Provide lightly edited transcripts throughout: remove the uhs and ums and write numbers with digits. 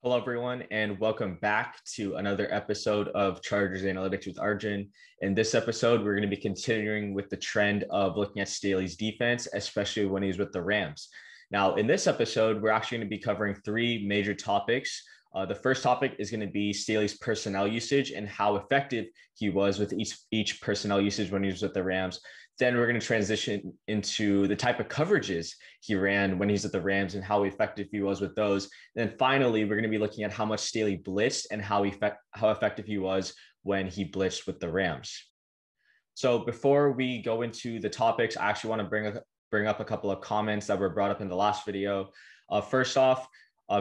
Hello, everyone, and welcome back to another episode of Chargers Analytics with Arjun. In this episode, we're going to be continuing with the trend of looking at Staley's defense, especially when he's with the Rams. Now, in this episode, we're actually going to be covering three major topics. The first topic is going to be Staley's personnel usage and how effective he was with each personnel usage when he was with the Rams. Then we're going to transition into the type of coverages he ran when he's at the Rams and how effective he was with those. And then finally, we're going to be looking at how much Staley blitzed and how effective he was when he blitzed with the Rams. So before we go into the topics, I actually want to bring up a couple of comments that were brought up in the last video. First off,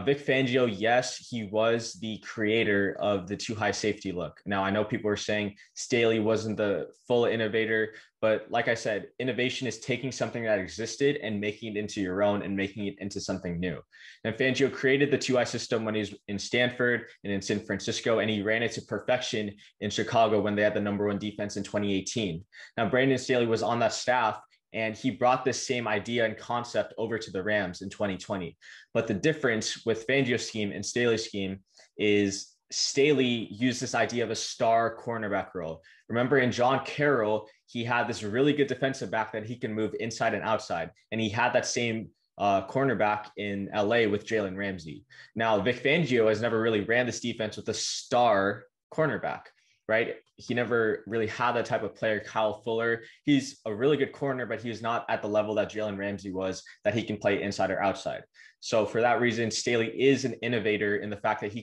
Vic Fangio, yes, he was the creator of the too high safety look. Now, I know people are saying Staley wasn't the full innovator, but like I said, innovation is taking something that existed and making it into your own and making it into something new. And Fangio created the too high system when he's in Stanford and in San Francisco, and he ran it to perfection in Chicago when they had the #1 defense in 2018. Now, Brandon Staley was on that staff, and he brought this same idea and concept over to the Rams in 2020. But the difference with Fangio's scheme and Staley's scheme is Staley used this idea of a star cornerback role. Remember, in John Carroll, he had this really good defensive back that he can move inside and outside. And he had that same cornerback in LA with Jalen Ramsey. Now, Vic Fangio has never really ran this defense with a star cornerback, right? He never really had that type of player. Kyle Fuller, he's a really good corner, but he's not at the level that Jalen Ramsey was, that he can play inside or outside. So for that reason, Staley is an innovator in the fact that he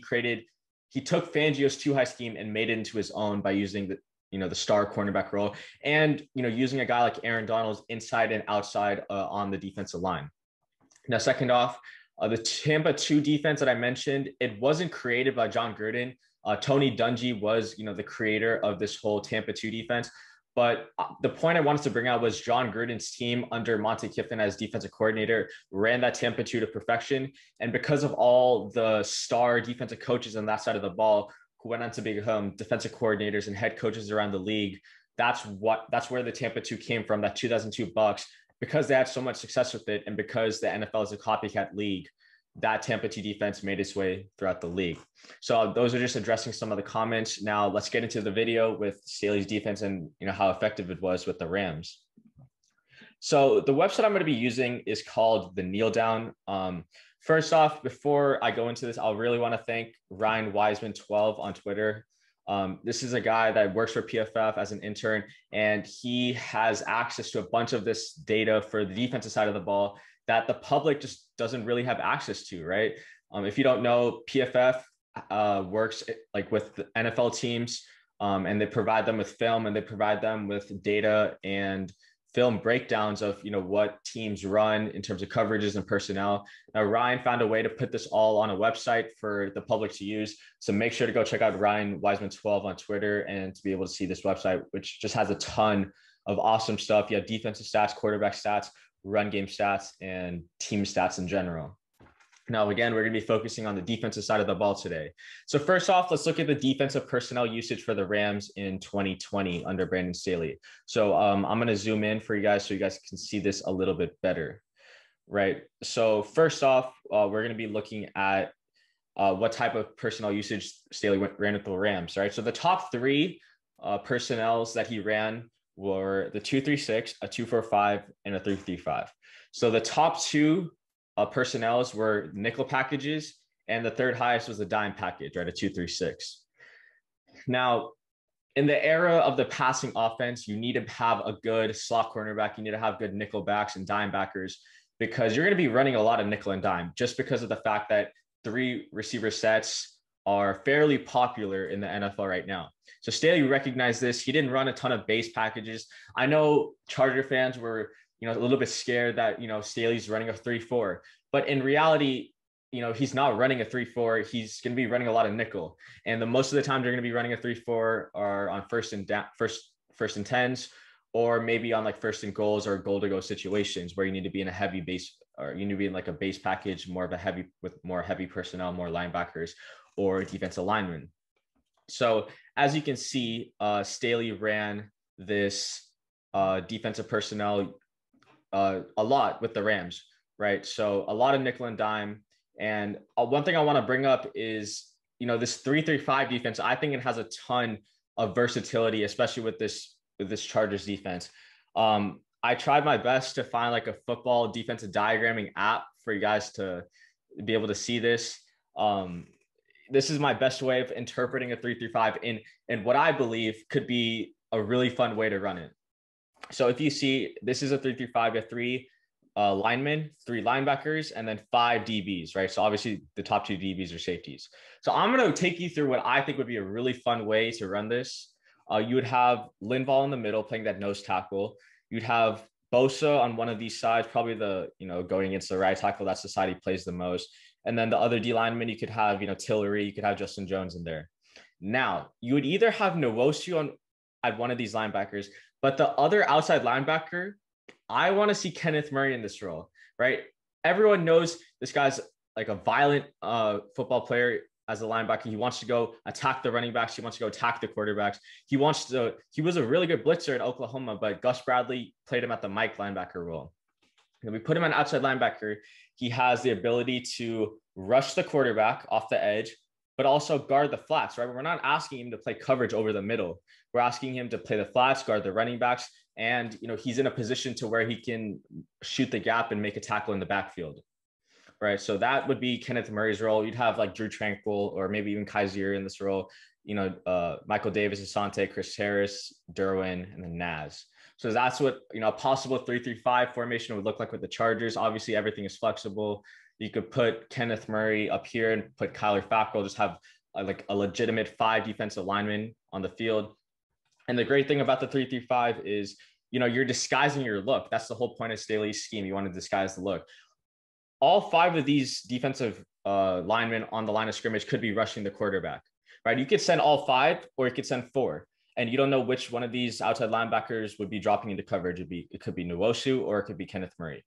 took Fangio's too high scheme and made it into his own by using the star cornerback role and, using a guy like Aaron Donald's inside and outside on the defensive line. Now, second off, the Tampa 2 defense that I mentioned, it wasn't created by John Gruden. Tony Dungy was, the creator of this whole Tampa 2 defense. But the point I wanted to bring out was John Gruden's team under Monte Kiffin as defensive coordinator ran that Tampa 2 to perfection. And because of all the star defensive coaches on that side of the ball who went on to become defensive coordinators and head coaches around the league, that's where the Tampa 2 came from, that 2002 Bucks, because they had so much success with it. And because the NFL is a copycat league, that Tampa 2 defense made its way throughout the league. So those are just addressing some of the comments. Now let's get into the video with Staley's defense and how effective it was with the Rams. So the website I'm going to be using is called the Kneeldown. First off, before I go into this, I'll really want to thank Ryan Wiseman 12 on Twitter. This is a guy that works for PFF as an intern, and he has access to a bunch of this data for the defensive side of the ball that the public just doesn't really have access to, right? If you don't know, PFF works like with the NFL teams, and they provide them with film and they provide them with data and film breakdowns of what teams run in terms of coverages and personnel. Now, Ryan found a way to put this all on a website for the public to use. So make sure to go check out Ryan Wiseman 12 on Twitter and to be able to see this website, which just has a ton of awesome stuff. You have defensive stats, quarterback stats, run game stats, and team stats in general. Now, again, we're going to be focusing on the defensive side of the ball today. So first off, let's look at the defensive personnel usage for the Rams in 2020 under Brandon Staley. So I'm going to zoom in for you guys so you guys can see this a little bit better, right? So first off, we're going to be looking at what type of personnel usage Staley ran with the Rams, right? So the top 3 personnels that he ran were the 2-3-6, a 2-4-5, and a 3-3-5. So the top 2 personnels were nickel packages, and the third highest was the dime package, right? A 2-3-6. Now, in the era of the passing offense, you need to have a good slot cornerback. You need to have good nickel backs and dime backers because you're going to be running a lot of nickel and dime just because of the fact that 3 receiver sets are fairly popular in the NFL right now. So Staley recognized this. He didn't run a ton of base packages. I know Charger fans were, a little bit scared that, Staley's running a 3-4, but in reality, he's not running a 3-4. He's going to be running a lot of nickel. And the most of the time they're going to be running a 3-4 are on first and 10s, or maybe on like first and goals or goal to go situations where you need to be in a heavy base, or you need to be in like a base package, with more heavy personnel, more linebackers or defensive linemen. So as you can see, Staley ran this defensive personnel a lot with the Rams, right? So a lot of nickel and dime. And one thing I want to bring up is, this 3-3-5 defense, I think it has a ton of versatility, especially with this Chargers defense. I tried my best to find like a football defensive diagramming app for you guys to be able to see this. This is my best way of interpreting a 3-3-5 in what I believe could be a really fun way to run it. So if you see, this is a 3-3-5, a 3 linemen, 3 linebackers, and then 5 DBs, right? So obviously the top 2 DBs are safeties. So I'm going to take you through what I think would be a really fun way to run this. You would have Linval in the middle playing that nose tackle. You'd have Bosa on one of these sides, probably going against the right tackle. That's the side he plays the most. And then the other D lineman, you could have, Tillery, you could have Justin Jones in there. Now, you would either have Nwosu at one of these linebackers, but the other outside linebacker, I want to see Kenneth Murray in this role, right? Everyone knows this guy's like a violent football player as a linebacker. He wants to go attack the running backs. He wants to go attack the quarterbacks. He was a really good blitzer in Oklahoma, but Gus Bradley played him at the Mike linebacker role. And we put him on outside linebacker. He has the ability to rush the quarterback off the edge, but also guard the flats, right? We're not asking him to play coverage over the middle. We're asking him to play the flats, guard the running backs, and he's in a position to where he can shoot the gap and make a tackle in the backfield, right? So that would be Kenneth Murray's role. You'd have like Drew Tranquil or maybe even Kaiser in this role. Michael Davis, Asante, Chris Harris, Derwin, and then Naz. So that's what a possible 3-3-5 formation would look like with the Chargers. Obviously, everything is flexible. You could put Kenneth Murray up here and put Kyler Fackrell, just have like a legitimate 5 defensive linemen on the field. And the great thing about the 3-3-5 is, you're disguising your look. That's the whole point of Staley's scheme. You want to disguise the look. All 5 of these defensive linemen on the line of scrimmage could be rushing the quarterback, right? You could send all 5 or you could send 4. And you don't know which one of these outside linebackers would be dropping into coverage. It could be Nwosu or it could be Kenneth Murray,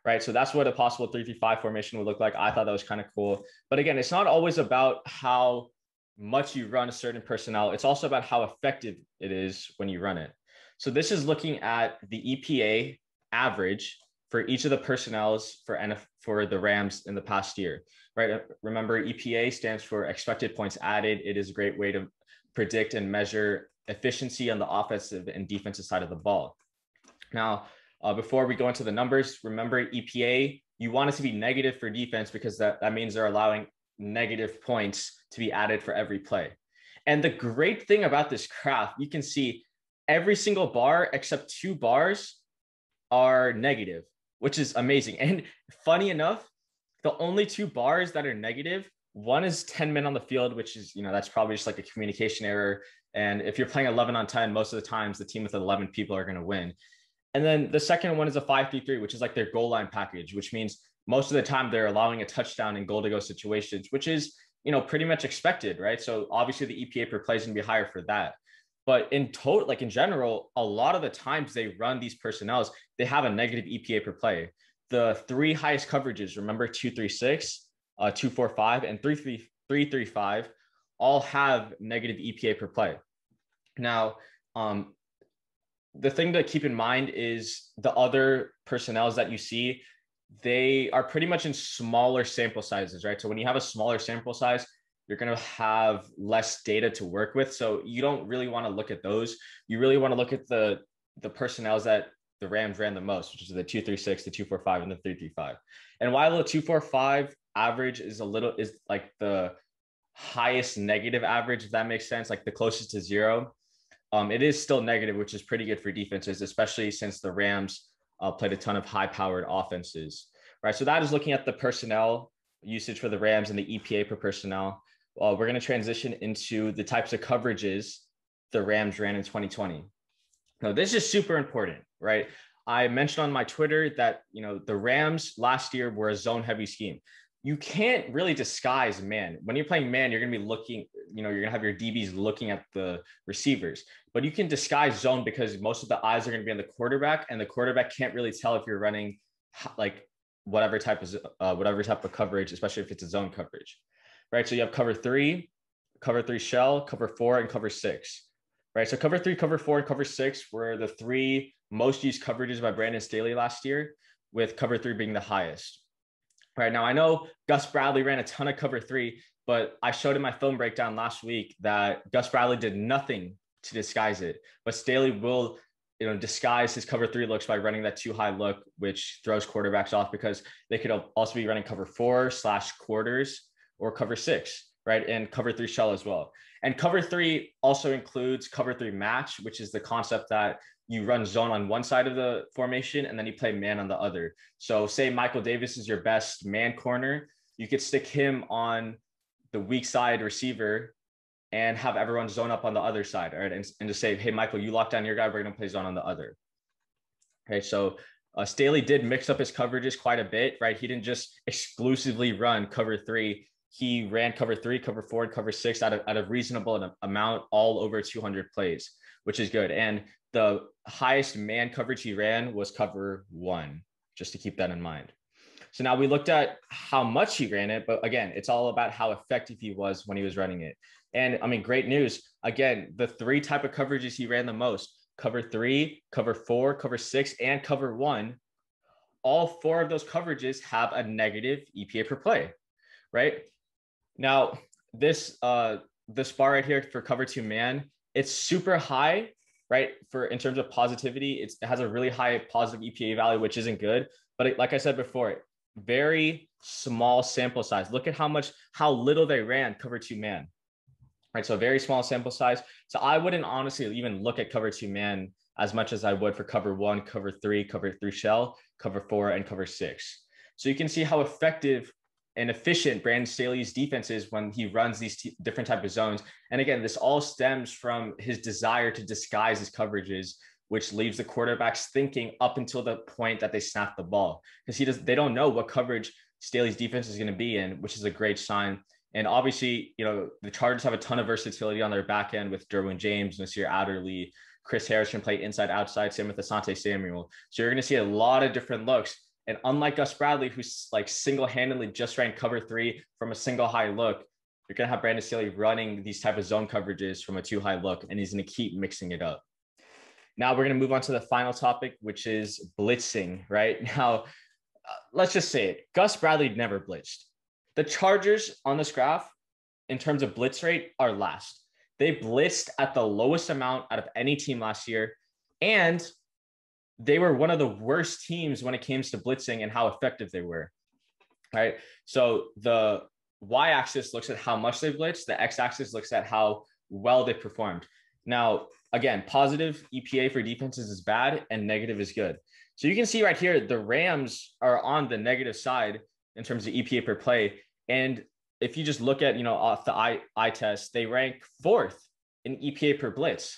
right? So that's what a possible 3-3-5 formation would look like. I thought that was kind of cool. But again, it's not always about how much you run a certain personnel. It's also about how effective it is when you run it. So this is looking at the EPA average for each of the personnels for the Rams in the past year, right? Remember, EPA stands for expected points added. It is a great way to predict and measure efficiency on the offensive and defensive side of the ball. Now, before we go into the numbers, remember EPA, you want it to be negative for defense because that means they're allowing negative points to be added for every play. And the great thing about this graph, you can see every single bar except 2 bars are negative, which is amazing. And funny enough, the only 2 bars that are negative, one is 10 men on the field, which is, that's probably just like a communication error. And if you're playing 11 on 10, most of the times the team with 11 people are going to win. And then the second one is a 5-3-3, which is like their goal line package, which means most of the time they're allowing a touchdown in goal to go situations, which is, pretty much expected, right? So obviously the EPA per play is going to be higher for that. But in general, a lot of the times they run these personnels, they have a negative EPA per play. The 3 highest coverages, remember 2-3-6, 2-4-5, and 3-3-5, all have negative EPA per play. Now, the thing to keep in mind is the other personnels that you see, they are pretty much in smaller sample sizes, right? So when you have a smaller sample size, you're going to have less data to work with. So you don't really want to look at those. You really want to look at the personnels that the Rams ran the most, which is the 2-3-6, the 2-4-5, and the 3-3-5. And while the 2-4-5 average is like the highest negative average, if that makes sense, like the closest to 0, it is still negative, which is pretty good for defenses, especially since the Rams played a ton of high-powered offenses, right? So that is looking at the personnel usage for the Rams and the EPA per personnel. We're going to transition into the types of coverages the Rams ran in 2020. Now, this is super important, right? I mentioned on my Twitter that, the Rams last year were a zone-heavy scheme. You can't really disguise man. When you're playing man, you're going to be looking, you're going to have your DBs looking at the receivers, but you can disguise zone because most of the eyes are going to be on the quarterback, and the quarterback can't really tell if you're running like whatever type of coverage, especially if it's a zone coverage, right? So you have cover 3 shell, cover 4, and cover 6, right? So cover 3, cover 4, and cover 6 were the 3 most used coverages by Brandon Staley last year, with cover 3 being the highest. Right now, I know Gus Bradley ran a ton of cover three, but I showed in my film breakdown last week that Gus Bradley did nothing to disguise it. But Staley will, disguise his cover three looks by running that too high look, which throws quarterbacks off because they could also be running cover 4/quarters or cover 6, right? And cover 3 shell as well. And cover 3 also includes cover 3 match, which is the concept that you run zone on one side of the formation and then you play man on the other. So say Michael Davis is your best man corner, you could stick him on the weak side receiver and have everyone zone up on the other side, right? And just say, hey, Michael, you lock down your guy, we're going to play zone on the other. Okay, so Staley did mix up his coverages quite a bit, right? He didn't just exclusively run cover 3. He ran cover 3, cover 4, and cover 6 at a reasonable amount, all over 200 plays, which is good. And the highest man coverage he ran was cover 1, just to keep that in mind. So now we looked at how much he ran it, but again, it's all about how effective he was when he was running it. And I mean, great news. Again, the 3 type of coverages he ran the most: cover 3, cover 4, cover 6, and cover 1. All 4 of those coverages have a negative EPA per play, right? Now, this bar right here for cover 2 man, it's super high, right? In terms of positivity, it has a really high positive EPA value, which isn't good. But like I said before, very small sample size. Look at how little they ran cover 2 man, right? So very small sample size. So I wouldn't honestly even look at cover 2 man as much as I would for cover 1, cover 3, cover 3 shell, cover 4, and cover 6. So you can see how effective and efficient Brandon Staley's defense is when he runs these different type of zones. And again, this all stems from his desire to disguise his coverages, which leaves the quarterbacks thinking up until the point that they snap the ball, because they don't know what coverage Staley's defense is going to be in, which is a great sign. And obviously, the Chargers have a ton of versatility on their back end with Derwin James, Nasir Adderley, Chris Harris can play inside, outside, same with Asante Samuel. So you're going to see a lot of different looks. And unlike Gus Bradley, who's like single-handedly just ran cover 3 from a single high look, you're going to have Brandon Staley running these type of zone coverages from a 2 high look, and he's going to keep mixing it up. Now we're going to move on to the final topic, which is blitzing, right? Now, let's just say it. Gus Bradley never blitzed. The Chargers on this graph, in terms of blitz rate, are last. They blitzed at the lowest amount out of any team last year, and they were one of the worst teams when it came to blitzing and how effective they were, right? So the y-axis looks at how much they blitzed. The x-axis looks at how well they performed. Now, again, positive EPA for defenses is bad and negative is good. So you can see right here, the Rams are on the negative side in terms of EPA per play. And if you just look at, off the eye test, they rank 4th in EPA per blitz.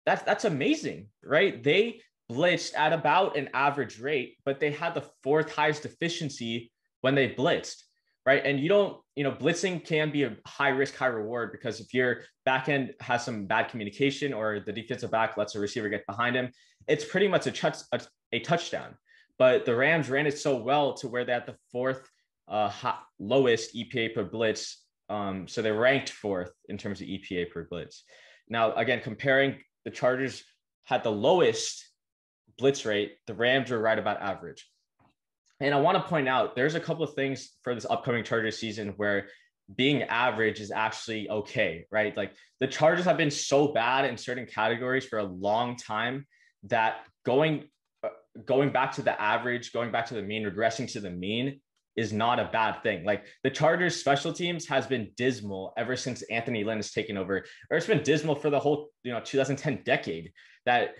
That's amazing, right? They blitzed at about an average rate, but they had the 4th highest efficiency when they blitzed, right? And blitzing can be a high risk, high reward, because if your back end has some bad communication or the defensive back lets a receiver get behind him, it's pretty much a touchdown. But the Rams ran it so well to where they had the 4th lowest EPA per blitz. So they ranked 4th in terms of EPA per blitz. Now, again, comparing, the Chargers had the lowest blitz rate, the Rams were right about average. And I want to point out, there's a couple of things for this upcoming Chargers season where being average is actually okay, right? Like the Chargers have been so bad in certain categories for a long time that going back to the average, going back to the mean, regressing to the mean is not a bad thing. Like the Chargers special teams has been dismal ever since Anthony Lynn has taken over, or it's been dismal for the whole, 2010 decade. That,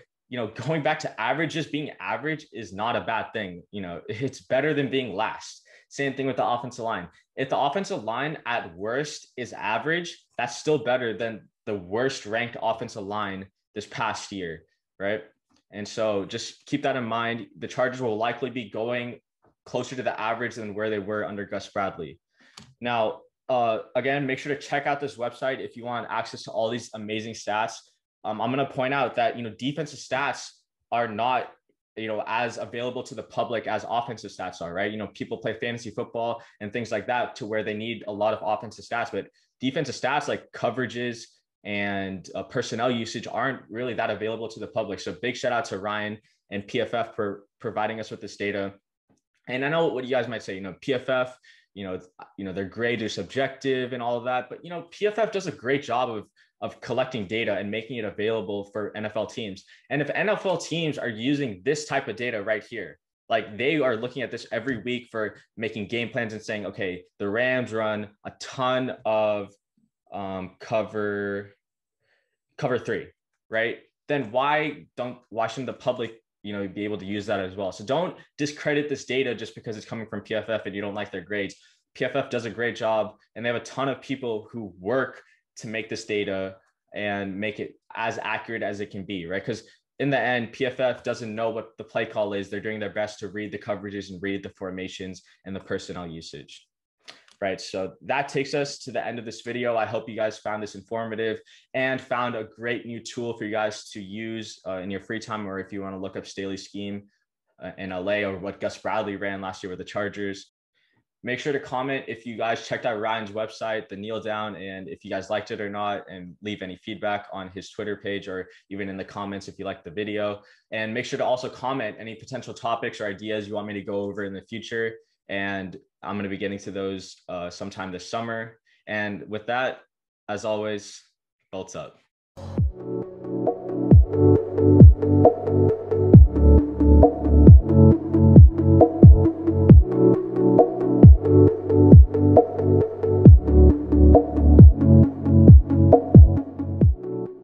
going back to average, just being average is not a bad thing. It's better than being last. Same thing with the offensive line. If the offensive line at worst is average, that's still better than the worst ranked offensive line this past year, right? And so just keep that in mind. The Chargers will likely be going closer to the average than where they were under Gus Bradley. Now, again, make sure to check out this website if you want access to all these amazing stats. I'm going to point out that, defensive stats are not, as available to the public as offensive stats are, right? People play fantasy football and things like that to where they need a lot of offensive stats, but defensive stats like coverages and personnel usage aren't really that available to the public. So big shout out to Ryan and PFF for providing us with this data. And I know what you guys might say, PFF, their grades are subjective and all of that, but PFF does a great job of collecting data and making it available for NFL teams. And if NFL teams are using this type of data right here, like they are looking at this every week for making game plans and saying, okay, the Rams run a ton of cover 3, right? Then why shouldn't the public be able to use that as well? So don't discredit this data just because it's coming from PFF and you don't like their grades. PFF does a great job, and they have a ton of people who work to make this data and make it as accurate as it can be, right? Because in the end, PFF doesn't know what the play call is. They're doing their best to read the coverages and read the formations and the personnel usage. Right, so that takes us to the end of this video. I hope you guys found this informative and found a great new tool for you guys to use in your free time, or if you want to look up Staley's scheme in LA, or what Gus Bradley ran last year with the Chargers. Make sure to comment if you guys checked out Ryan's website, the Kneel Down, and if you guys liked it or not, and leave any feedback on his Twitter page or even in the comments if you liked the video. And make sure to also comment any potential topics or ideas you want me to go over in the future. And I'm going to be getting to those sometime this summer. And with that, as always, bolts up.